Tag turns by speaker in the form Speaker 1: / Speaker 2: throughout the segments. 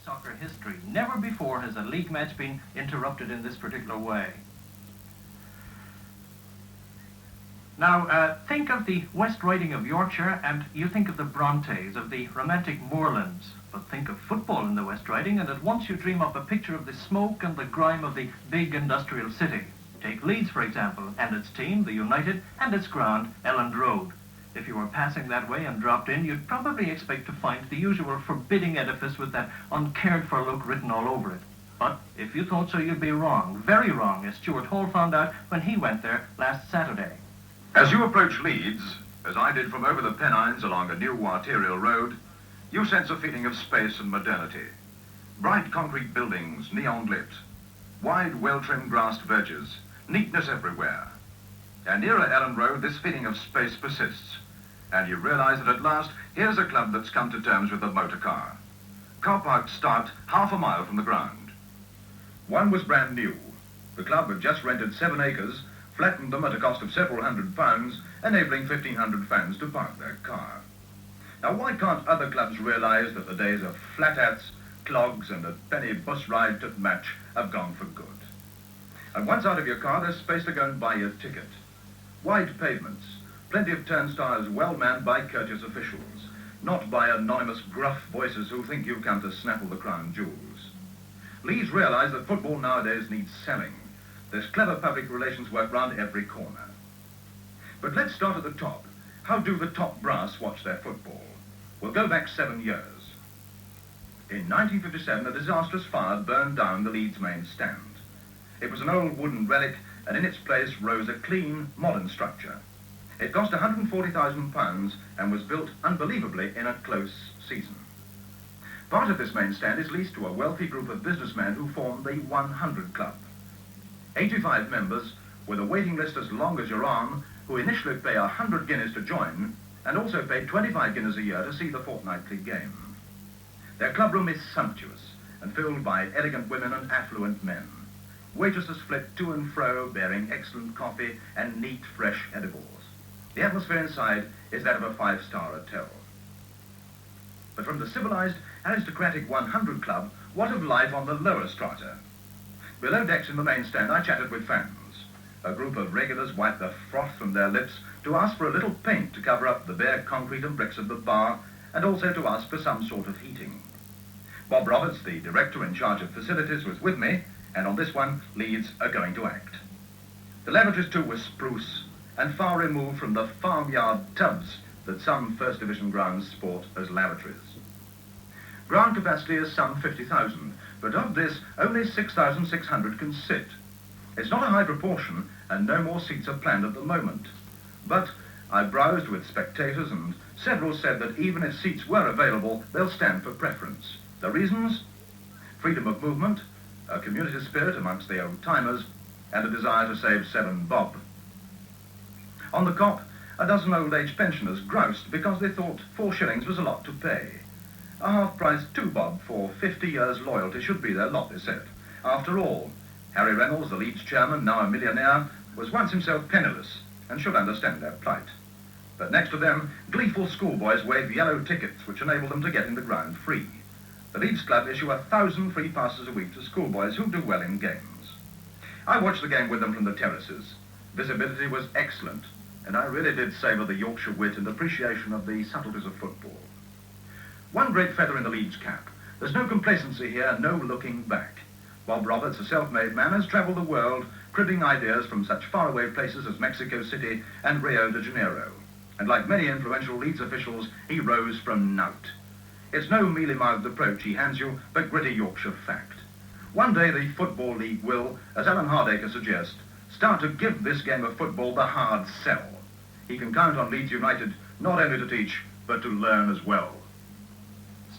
Speaker 1: soccer history. Never before has a league match been interrupted in this particular way. Now, think of the West Riding of Yorkshire and you think of the Brontes, of the romantic moorlands. But think of football in the West Riding and at once you dream up a picture of the smoke and the grime of the big industrial city. Take Leeds, for example, and its team, the United, and its ground, Elland Road. If you were passing that way and dropped in, you'd probably expect to find the usual forbidding edifice with that uncared-for look written all over it. But if you thought so, you'd be wrong, very wrong, as Stuart Hall found out when he went there last Saturday.
Speaker 2: As you approach Leeds, as I did from over the Pennines along a new arterial road, you sense a feeling of space and modernity. Bright concrete buildings, neon lit, wide, well-trimmed grassed verges, neatness everywhere. And nearer Elland Road, this feeling of space persists, and you realize that at last, here's a club that's come to terms with a motor car. Car parks start half a mile from the ground. One was brand new. The club had just rented 7 acres, flattened them at a cost of several £100, enabling 1,500 fans to park their car. Now, why can't other clubs realize that the days of flat hats, clogs, and a penny bus ride to match have gone for good? And once out of your car, there's space to go and buy your ticket. Wide pavements, plenty of turnstiles well manned by courteous officials, not by anonymous gruff voices who think you've come to snaffle the crown jewels. Leeds realise that football nowadays needs selling. There's clever public relations work round every corner. But let's start at the top. How do the top brass watch their football? We'll go back 7 years. In 1957, a disastrous fire burned down the Leeds main stand. It was an old wooden relic, and in its place rose a clean, modern structure. It cost £140,000 and was built unbelievably in a close season. Part of this main stand is leased to a wealthy group of businessmen who form the 100 Club. 85 members, with a waiting list as long as your arm, who initially pay 100 guineas to join, and also pay 25 guineas a year to see the fortnightly game. Their clubroom is sumptuous and filled by elegant women and affluent men. Waitresses flit to and fro, bearing excellent coffee and neat, fresh edibles. The atmosphere inside is that of a 5-star hotel. But from the civilized, aristocratic 100 Club, what of life on the lower strata? Below decks in the main stand, I chatted with fans. A group of regulars wiped the froth from their lips to ask for a little paint to cover up the bare concrete and bricks of the bar, and also to ask for some sort of heating. Bob Roberts, the director in charge of facilities, was with me, and on this one, Leeds are going to act. The lavatories too were spruce and far removed from the farmyard tubs that some First Division grounds sport as lavatories. Ground capacity is some 50,000, but of this, only 6,600 can sit. It's not a high proportion, and no more seats are planned at the moment. But I browsed with spectators, and several said that even if seats were available, they'll stand for preference. The reasons? Freedom of movement, a community spirit amongst the old-timers, and a desire to save 7 bob. On the cop, a dozen old-age pensioners groused because they thought 4 shillings was a lot to pay. A half-price 2 bob for 50 years' loyalty should be their lot, they said. After all, Harry Reynolds, the Leeds chairman, now a millionaire, was once himself penniless and should understand their plight. But next to them, gleeful schoolboys wave yellow tickets which enable them to get in the ground free. The Leeds Club issue 1,000 free passes a week to schoolboys who do well in games. I watched the game with them from the terraces. Visibility was excellent, and I really did savour the Yorkshire wit and appreciation of the subtleties of football. One great feather in the Leeds cap. There's no complacency here, no looking back. Bob Roberts, a self-made man, has travelled the world, cribbing ideas from such faraway places as Mexico City and Rio de Janeiro. And like many influential Leeds officials, he rose from nout. It's no mealy-mouthed approach he hands you, but gritty Yorkshire fact. One day the Football League will, as Alan Hardacre suggests, start to give this game of football the hard sell. He can count on Leeds United not only to teach, but to learn as well.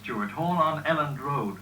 Speaker 1: Stuart Hall on Elland Road.